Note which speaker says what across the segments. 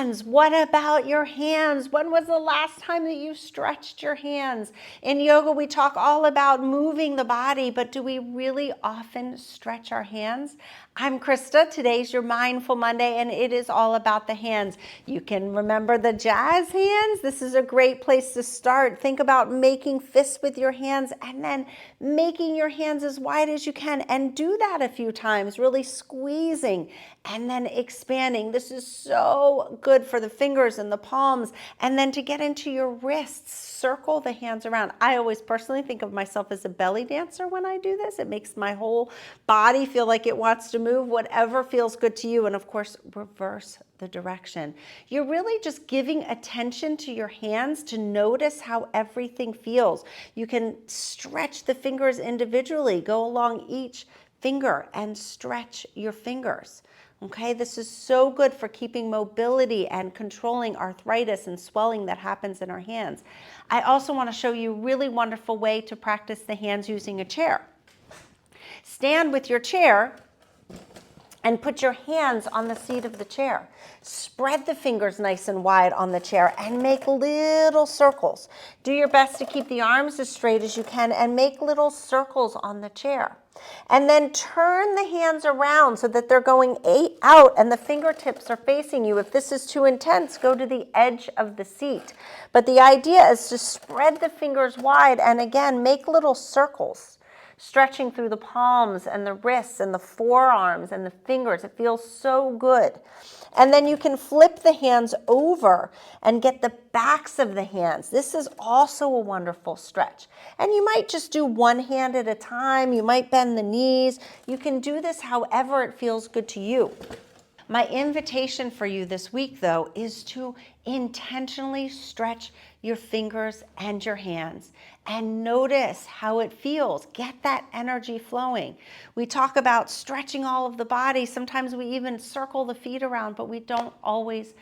Speaker 1: hands. What about your hands? When was the last time that you stretched your hands? In yoga, we talk all about moving the body, but do we really often stretch our hands? I'm Krista. Today's your Mindful Monday, and it is all about the hands. You can remember the jazz hands. This is a great place to start. Think about making fists with your hands and then making your hands as wide as you can, and do that a few times, really squeezing and then expanding. This is so good for the fingers and the palms. And then to get into your wrists, circle the hands around. I always personally think of myself as a belly dancer when I do this. It makes my whole body feel like it wants to move, whatever feels good to you. And of course, reverse the direction. You're really just giving attention to your hands to notice how everything feels. You can stretch the fingers individually. Go along each finger and stretch your fingers. Okay, this is so good for keeping mobility and controlling arthritis and swelling that happens in our hands. I also want to show you a really wonderful way to practice the hands using a chair. Stand with your chair and put your hands on the seat of the chair. Spread the fingers nice and wide on the chair and make little circles. Do your best to keep the arms as straight as you can and make little circles on the chair. And then turn the hands around so that they're going out and the fingertips are facing you. If this is too intense, go to the edge of the seat. But the idea is to spread the fingers wide and again, make little circles, stretching through the palms and the wrists and the forearms and the fingers. It feels so good. And then you can flip the hands over and get the backs of the hands. This is also a wonderful stretch. And you might just do one hand at a time. You might bend the knees. You can do this however it feels good to you. My invitation for you this week, though, is to intentionally stretch your fingers and your hands and notice how it feels. Get that energy flowing. We talk about stretching all of the body. Sometimes we even circle the feet around, but we don't always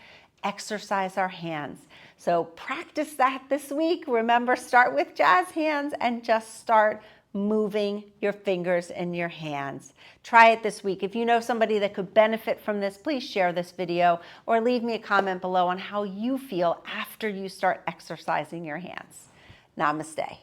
Speaker 1: exercise our hands. So practice that this week. Remember, start with jazz hands and just start moving your fingers and your hands. Try it this week. If you know somebody that could benefit from this, please share this video or leave me a comment below on how you feel after you start exercising your hands. Namaste.